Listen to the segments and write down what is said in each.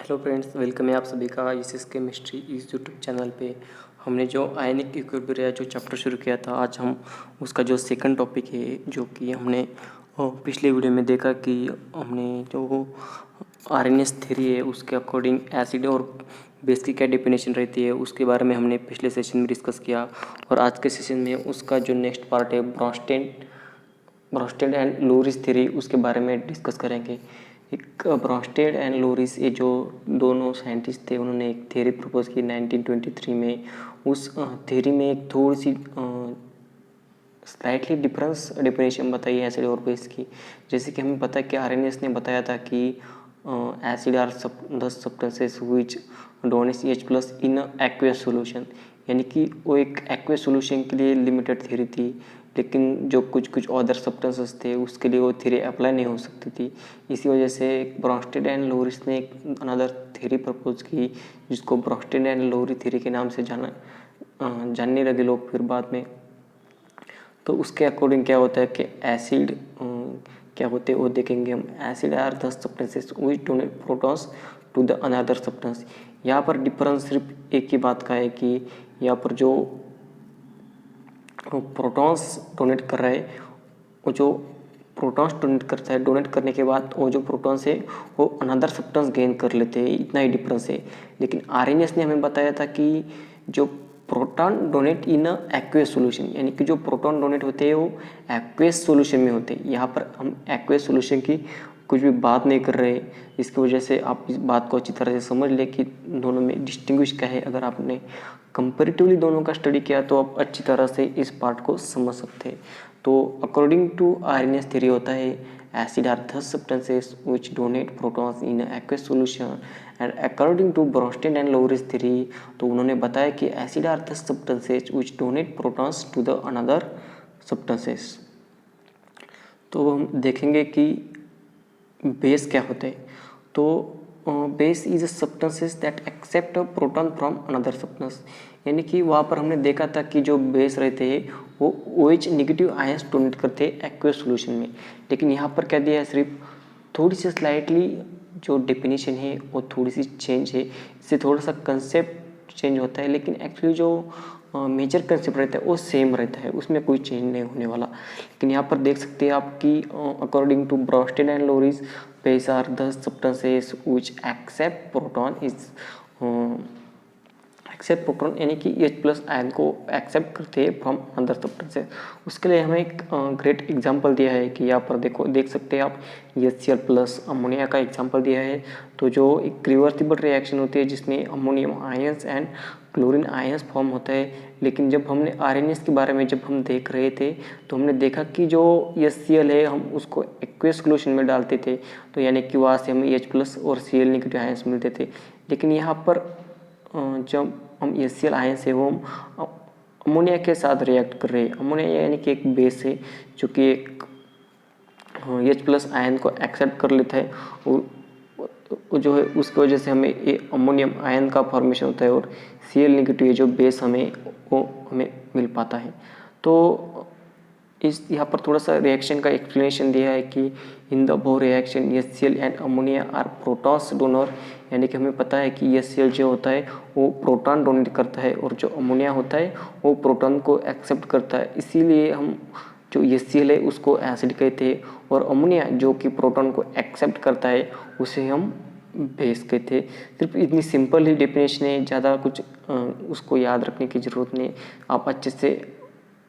Hello friends, welcome है आप सभी का इस केमिस्ट्री इस यूट्यूब चैनल पे। हमने जो आयनिक इक्विलिब्रियम जो चैप्टर शुरू किया था, आज हम उसका जो सेकंड टॉपिक है, जो कि हमने पिछले वीडियो में देखा कि हमने जो आरएनएस थ्योरी है उसके अकॉर्डिंग एसिड और बेस की क्या डेफिनेशन रहती है उसके बारे में हमने पिछले सेशन में डिस्कस किया। और आज के सेशन में उसका जो नेक्स्ट पार्ट है ब्रोस्टेड एंड लोरिस थ्योरी, उसके बारे में डिस्कस करेंगे। एक ब्रोस्टेड एंड लोरिस, ये जो दोनों साइंटिस्ट थे, उन्होंने एक थ्योरी प्रपोज की 1923 में। उस थ्योरी में एक थोड़ी सी स्लाइटली डिफरेंस डेफिनेशन बताई एसिड और बेस की। जैसे कि हमें पता है कि आरएनएस ने बताया था कि acid are the substances which donates H+ in aqueous solution, यानी कि वो एक एक्वेस सॉल्यूशन के लिए लिमिटेड थ्योरी थी। लेकिन जो कुछ अदर सब्सटेंसेस थे उसके लिए वो थ्योरी अप्लाई नहीं हो सकती थी। इसी वजह से ब्रोस्टेड एंड लोरिस ने एक अनदर थ्योरी प्रपोज की, जिसको ब्रोस्टेड एंड लोरी थ्योरी के नाम से जानने लगे लोग फिर बाद में। तो उसके अकॉर्डिंग क्या होता है कि एसिड क्या होते हैं वो देखेंगे हम। Acid are the substances which donate protons to the another substance. यहाँ पर डिफरेंस सिर्फ एक ही बात का है कि यहाँ पर जो प्रोटॉन्स डोनेट कर रहा है, वो जो प्रोटॉन्स डोनेट करता है, डोनेट करने के बाद वो जो प्रोटॉन्स है वो अनदर सब्सटेंस गेन कर लेते हैं, इतना ही डिफरेंस है। लेकिन आरएनएस ने हमें बताया था कि जो प्रोटॉन डोनेट इन एक्वेस सॉल्यूशन, यानी कि जो प्रोटॉन डोनेट होते हैं वो एक्वेस सॉल्यूशन में होते हैं। यहाँ पर हम एक्वेस सॉल्यूशन की कुछ भी बात नहीं कर रहे। इसकी वजह से आप इस बात को अच्छी तरह से समझ लें कि दोनों में डिस्टिंग्विश क्या है। अगर आपने कंपेरेटिवली दोनों का स्टडी किया तो आप अच्छी तरह से इस पार्ट को समझ सकते हैं। तो अकॉर्डिंग टू आरएनएस थ्योरी होता है acid are the substances which donate protons in aqueous solution. And according to Bronsted and Lowry's theory, तो उन्होंने बताया कि acid are the substances which donate protons to the another substances. तो हम देखेंगे कि बेस क्या होते हैं। तो base is a substances that accept a proton from another substance, यानी कि वहाँ पर हमने देखा था कि जो बेस रहते हैं वो OH नेगेटिव आयंस डोनेट करते हैं एक्वेस सॉल्यूशन में। लेकिन यहाँ पर क्या दिया है, सिर्फ थोड़ी सी स्लाइटली जो डेफिनेशन है वो थोड़ी सी चेंज है। इससे थोड़ा सा कंसेप्ट चेंज होता है, लेकिन एक्चुअली जो मेजर कंसेप्ट रहता है वो सेम रहता है, उसमें कोई चेंज नहीं होने वाला। लेकिन यहाँ पर देख सकते हैं आप कि according to Bronsted and Lowry's, base are the substances which accept proton यानी कि H+ आयन को एक्सेप्ट करते हैं फ्रॉम अनदर सब्सटेंसेस। उसके लिए हमें एक ग्रेट एग्जांपल दिया है कि यहाँ पर देख सकते हैं आप HCl+ अमोनिया का एग्जांपल दिया है। तो जो एक रिवर्सिबल रिएक्शन होती है जिसमें ammonium ions and chlorine ions form होता है। लेकिन जब हमने आरएनएस के बारे में जब हम देख रहे थे तो हमने देखा कि जो HCl है हम उसको एक्वेस सॉल्यूशन में डालते थे, तो यानी कि वहाँ से हमें H+ और Cl नेगेटिव आयंस मिलते थे। लेकिन यहाँ पर जब हम HCl आयन से वो अमोनिया के साथ रिएक्ट कर रहे हैं। अमोनिया यानी कि एक बेस है जो कि एक H+ आयन को एक्सेप्ट कर लेता है, और जो है उसकी वजह से हमें ये अमोनियम आयन का फॉर्मेशन होता है, और Cl नेगेटिव जो बेस हमें मिल पाता है। तो इस यहाँ पर थोड़ा सा रिएक्शन का एक्सप्लेनेशन दिया है कि in the above reaction HCl and ammonia are protons donor, यानी कि हमें पता है कि HCl जो होता है वो प्रोटॉन डोनेट करता है, और जो अमोनिया होता है वो प्रोटॉन को एक्सेप्ट करता है। इसीलिए हम जो HCl है उसको एसिड कहते हैं, और अमोनिया जो कि प्रोटॉन को एक्सेप्ट करता है उसे हम बेस कहते हैं। सिर्फ इतनी सिंपल ही डेफिनेशन है, ज़्यादा कुछ उसको याद रखने की ज़रूरत नहीं। आप अच्छे से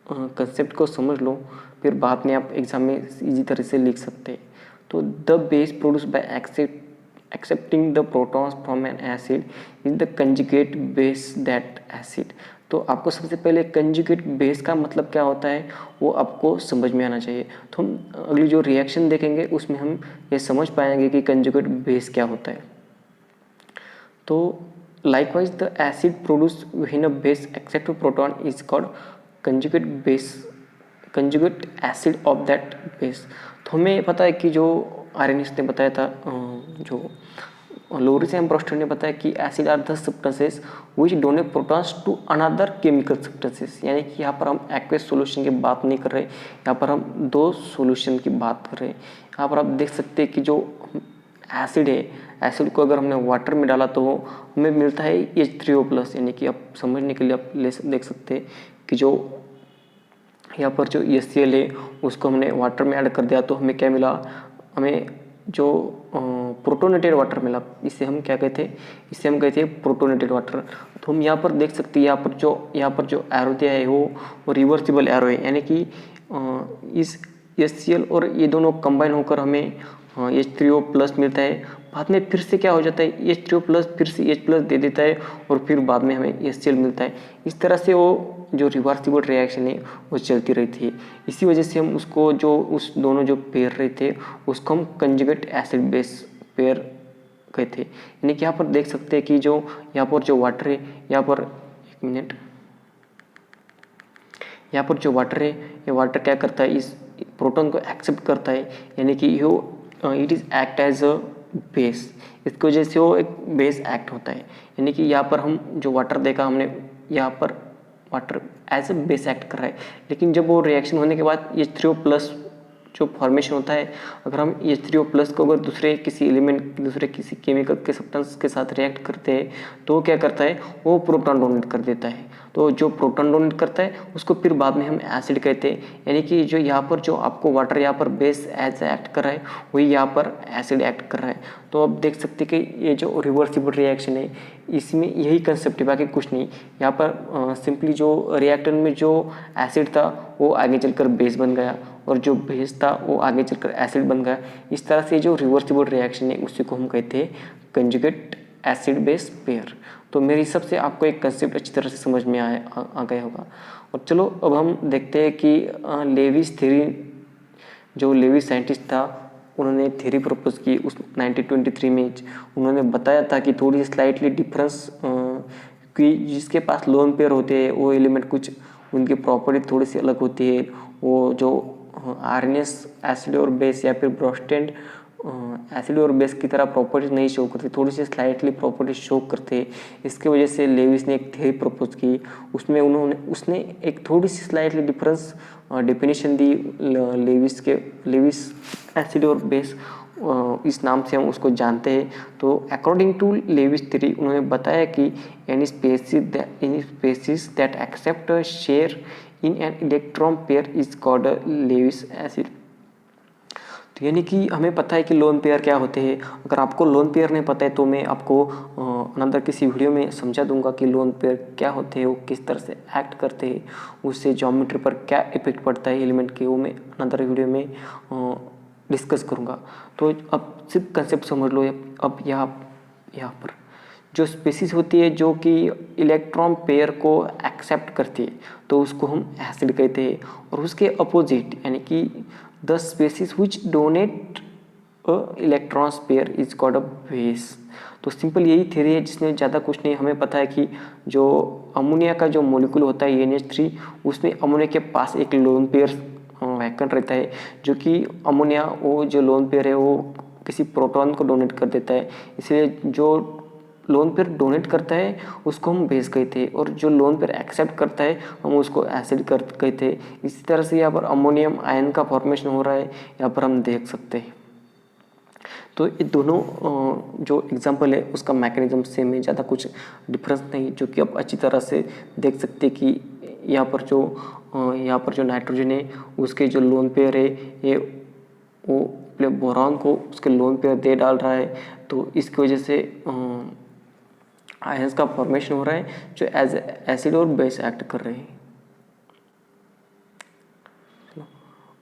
कंसेप्ट को समझ लो, फिर बाद में आप एग्जाम में इजी तरह से लिख सकते हैं। तो the base produce by accepting the protons from N acid is the conjugate base that acid. तो आपको सबसे पहले कंजुगेट बेस का मतलब क्या होता है वो आपको समझ में आना चाहिए। तो हम अगली जो रिएक्शन देखेंगे उसमें हम ये समझ पाएंगे कि कंजुगेट बेस क्या होता है। तो likewise the acid produced when a base accepts a proton is called conjugate acid of that base। तो हमें पता है कि जो आरएनएस ने बताया था, जो लोरिस एंड ब्रोस्टेड ने बताया कि acid are the substances which donate protons to another chemical substances, यानी कि यहाँ पर हम एक्वेस सॉल्यूशन की बात नहीं कर रहे, यहाँ पर हम दो सॉल्यूशन की बात कर रहे हैं। यहाँ पर आप देख सकते हैं कि जो एसिड है, एसिड को अगर हमने वाटर में डाला तो हमें मिलता है H3O+, यानी कि आप समझने के लिए आप देख सकते हैं कि जो यहाँ पर जो HCl है उसको हमने वाटर में ऐड कर दिया तो हमें क्या मिला, हमें जो प्रोटोनेटेड वाटर मिला। इसे हम क्या कहते हैं, इसे हम कहते हैं प्रोटोनेटेड वाटर। तो हम यहाँ पर देख सकते हैं यहाँ पर जो एरो दिया है वो रिवर्सिबल एरो है, यानी कि इस HCl और ये दोनों कंबाइन होकर हमें H3O+ मिलता है। बाद में फिर से क्या हो जाता है, H3O+ फिर से H+ दे देता है और फिर बाद में हमें HCl मिलता है। इस तरह से वो जो रिवर्सिबल रिएक्शन है वो चलती रहती है। इसी वजह से हम उसको जो उस दोनों जो पेयर रहे थे उसको हम कंजुगेट एसिड बेस पेयर कहते हैं। यानी कि यहाँ पर देख सकते हैं कि जो यहाँ पर जो वाटर है, यहाँ पर एक मिनट, यहाँ पर जो वाटर है ये वाटर क्या करता है, इस प्रोटॉन को एक्सेप्ट करता है, यानी कि it is act as a base. इसकी वजह से वो एक बेस एक्ट होता है। यानी कि यहाँ पर हम जो वाटर देखा हमने, यहाँ पर water as a base act कर रहा है, लेकिन जब वो रिएक्शन होने के बाद H3O+ जो फॉर्मेशन होता है, अगर हम H3O+ को अगर दूसरे किसी एलिमेंट, दूसरे किसी केमिकल के सब्सटेंस के साथ रिएक्ट करते हैं तो वो क्या करता है, वो प्रोटॉन डोनेट कर देता है। तो जो प्रोटॉन डोनेट करता है उसको फिर बाद में हम एसिड कहते हैं। यानी कि जो यहाँ पर जो आपको वाटर यहाँ पर बेस एज एक्ट कर रहा है वही यहाँ पर एसिड एक्ट कर रहा है। तो अब देख सकते हैं कि ये जो रिवर्सिबल रिएक्शन है इसमें यही कंसेप्ट है, बाकी कुछ नहीं। यहाँ पर सिंपली जो रिएक्टर में जो एसिड था वो आगे चलकर बेस बन गया और जो बेस था वो आगे चलकर एसिड बन गया। इस तरह से जो रिवर्सिबल रिएक्शन है उसी को हम कहते हैं कंजुगेट एसिड बेस पेयर। तो मेरे हिसाब से आपको एक कंसेप्ट अच्छी तरह से समझ में आ गया होगा। और चलो अब हम देखते हैं कि लेविस थ्योरी, जो लेविस साइंटिस्ट था उन्होंने थ्योरी प्रपोज की उस 1923 में। उन्होंने बताया था कि थोड़ी स्लाइटली डिफरेंस कि जिसके पास लोन पेयर होते हैं वो एलिमेंट कुछ उनकी प्रॉपर्टी थोड़ी सी अलग होती है। वो जो आरएनएस एसिड और बेस या फिर ब्रोस्टेंड एसिड और बेस की तरह प्रॉपर्टीज नहीं शो करते, थोड़ी सी स्लाइटली प्रॉपर्टीज शो करते हैं। इसकी वजह से लेविस ने एक थ्योरी प्रपोज की, उसमें उसने एक थोड़ी सी स्लाइटली डिफरेंस डेफिनेशन दी लेविस एसिड और बेस, इस नाम से हम उसको जानते हैं। तो अकॉर्डिंग टू लेविस थ्योरी उन्होंने बताया कि any species that accept a share in an electron pair is called Lewis acid. तो यानी कि हमें पता है कि लोन पेयर क्या होते हैं। अगर आपको लोन पेयर नहीं पता है तो मैं आपको अनदर किसी वीडियो में समझा दूंगा कि लोन पेयर क्या होते हैं, वो किस तरह से एक्ट करते हैं, उससे ज्योमेट्री पर क्या इफेक्ट पड़ता है एलिमेंट के, वो मैं अनदर वीडियो में डिस्कस करूँगा। तो अब सिर्फ कंसेप्ट समझ लो। अब यहाँ पर जो स्पीसीज होती है जो कि इलेक्ट्रॉन पेयर को एक्सेप्ट करती है तो उसको हम एसिड कहते हैं। और उसके अपोजिट यानी कि the species which donate a electron pair is called a base. तो सिंपल यही थ्योरी है जिसमें ज़्यादा कुछ नहीं। हमें पता है कि जो अमोनिया का जो मॉलिक्यूल होता है NH3 उसमें अमोनिया के पास एक लोन पेयर वैकेंट रहता है, जो कि अमोनिया वो जो लोन पेयर है वो किसी प्रोटॉन को डोनेट कर देता है। इसलिए जो लोन पेयर डोनेट करता है उसको हम बेस कहते हैं और जो लोन पेयर एक्सेप्ट करता है हम उसको एसिड कहते हैं। इसी तरह से यहाँ पर अमोनियम आयन का फॉर्मेशन हो रहा है, यहाँ पर हम देख सकते हैं। तो ये दोनों जो एग्जांपल है उसका मैकेनिज्म सेम है, ज़्यादा कुछ डिफरेंस नहीं, जो कि आप अच्छी तरह से देख सकते हैं कि यहाँ पर जो नाइट्रोजन है उसके जो लोन पेयर है ये वो अपने बोरान को उसके लोन पेयर दे डाल रहा है। तो इसकी वजह से आयंस का फॉर्मेशन हो रहा है जो एज एसिड और बेस एक्ट कर रहे हैं।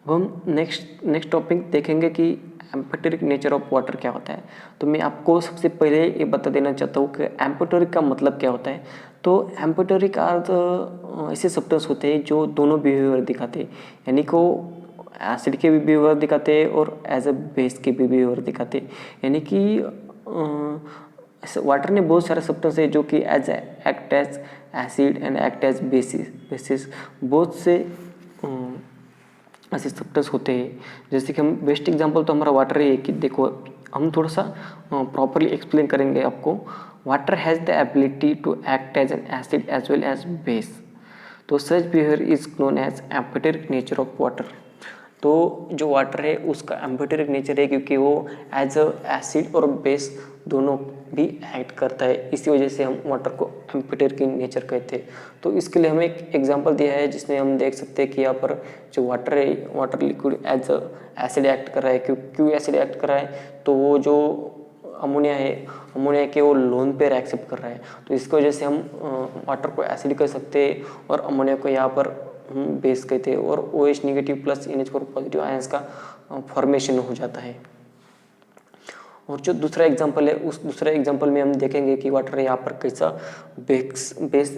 अब हम नेक्स्ट टॉपिक देखेंगे कि एम्फोटेरिक नेचर ऑफ वाटर क्या होता है। तो मैं आपको सबसे पहले ये बता देना चाहता हूँ कि एम्फोटेरिक का मतलब क्या होता है। तो एम्फोटेरिक अर्थ ऐसे सब्सटेंस होते हैं जो दोनों बिहेवियर दिखाते हैं, यानी को एसिड के भी बिहेवियर दिखाते हैं और एज अ बेस के भी बिहेवियर दिखाते हैं। यानी कि वाटर में बहुत सारे सब्सटेंस है जो कि as act as acid and act as bases बहुत से ऐसे सब्सटेंस होते हैं। जैसे कि हम बेस्ट एग्जांपल तो हमारा वाटर है कि देखो हम थोड़ा सा प्रॉपरली एक्सप्लेन करेंगे आपको। Water has the ability to act as an acid as well as base. तो such behaviour is known as amphoteric nature of water. तो जो वाटर है उसका एम्फोटेरिक नेचर है, क्योंकि वो एज अ एसिड और बेस दोनों भी एक्ट करता है, इसी वजह से हम वाटर को एम्फोटेरिक नेचर कहते हैं। तो इसके लिए हमें एक एग्जांपल दिया है जिसमें हम देख सकते हैं कि यहाँ पर जो वाटर है, water liquid as a acid act कर रहा है। क्यों एसिड एक्ट कर रहा है? तो वो जो अमोनिया है, अमोनिया के वो लोन पेयर एक्सेप्ट कर रहा है, तो इसकी वजह से हम वाटर को एसिड कह सकते हैं और अमोनिया को यहाँ पर हम बेस कहते हैं, और OH negative plus NH4 positive ions का फॉर्मेशन हो जाता है। और जो दूसरा एग्जांपल है, उस दूसरे एग्जांपल में हम देखेंगे कि वाटर यहाँ पर कैसा बेस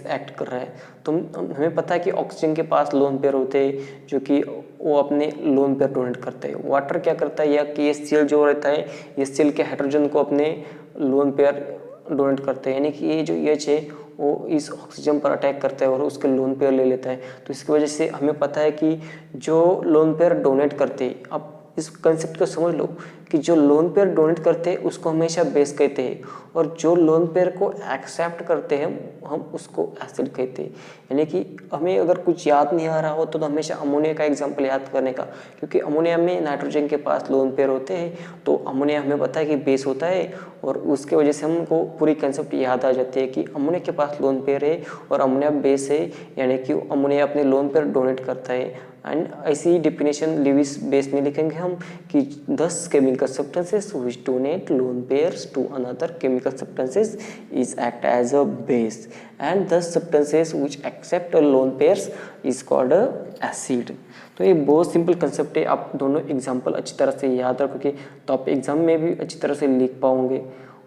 एक्ट कर रहा है। तो हमें पता है कि ऑक्सीजन के पास लोन पेयर होते हैं जो कि वो अपने लोन पेयर डोनेट करते हैं। वाटर क्या करता है, या कि HCl जो रहता है, HCl के हाइड्रोजन को अपने लोन पेयर डोनेट करते हैं, यानी कि ये जो H है वो इस ऑक्सीजन पर अटैक करता है और उसके लोन पेयर ले लेता है। तो इसकी वजह से हमें पता है कि जो लोन पेयर डोनेट करते हैं, अब इस कंसेप्ट को समझ लो कि जो लोन पेयर डोनेट करते हैं उसको हमेशा बेस कहते हैं, और जो लोन पेयर को एक्सेप्ट करते हैं हम उसको एसिड कहते हैं। यानी कि हमें अगर कुछ याद नहीं आ रहा हो तो हमेशा अमोनिया का एग्जाम्पल याद करने का, क्योंकि अमोनिया में नाइट्रोजन के पास लोन पेयर होते हैं, तो अमोनिया हमें पता है कि बेस होता है, और उसके वजह से हमको पूरी कंसेप्ट याद आ जाती है कि अमोनिया के पास लोन पेयर है और अमोनिया बेस है, यानी कि अमोनिया अपने लोन पेयर डोनेट करता है। एंड ऐसी डेफिनेशन लिविस बेस में लिखेंगे हम कि 10 chemical substances which donate lone pairs to another chemical substances is act as a base, and 10 substances which accept lone pairs is called acid. तो ये बहुत सिंपल कंसेप्ट है, आप दोनों एग्जाम्पल अच्छी तरह से याद रखोगे तो आप एग्जाम में भी अच्छी तरह से लिख पाओगे।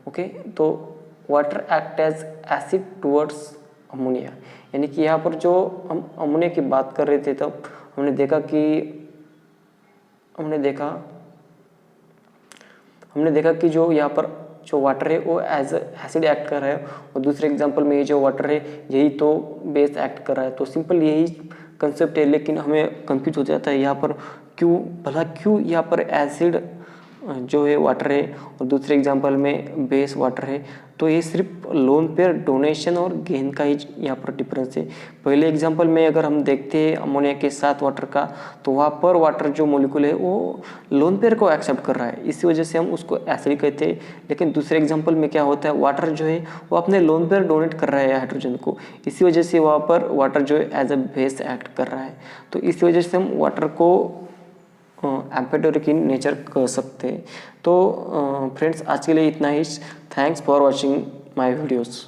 ओके, तो water act as acid towards ammonia, यानी कि यहाँ पर जो हम अमोनिया की बात कर रहे थे तब हमने देखा कि जो यहाँ पर जो वाटर है वो एज एसिड एक्ट कर रहा है, और दूसरे एग्जांपल में ये जो वाटर है यही तो बेस एक्ट कर रहा है। तो सिंपल यही कंसेप्ट है, लेकिन हमें कंफ्यूज हो जाता है यहाँ पर क्यों यहाँ पर एसिड जो है वाटर है और दूसरे एग्जांपल में बेस वाटर है। तो ये सिर्फ लोन पेयर डोनेशन और गेन का ही यहाँ पर डिफरेंस है। पहले एग्जांपल में अगर हम देखते हैं अमोनिया के साथ वाटर का, तो वहाँ पर वाटर जो मॉलिक्यूल है वो लोन पेयर को एक्सेप्ट कर रहा है, इसी वजह से हम उसको एसिड कहते हैं। लेकिन दूसरे एग्जाम्पल में क्या होता है, वाटर जो है वो अपने लोन पेयर डोनेट कर रहा है हाइड्रोजन को, इसी वजह से वहाँ पर वाटर जो है एज अ बेस एक्ट कर रहा है। तो इसी वजह से हम वाटर को एम्फोटेरिक इन नेचर कह सकते हैं। तो फ्रेंड्स आज के लिए इतना ही। Thanks for watching my videos.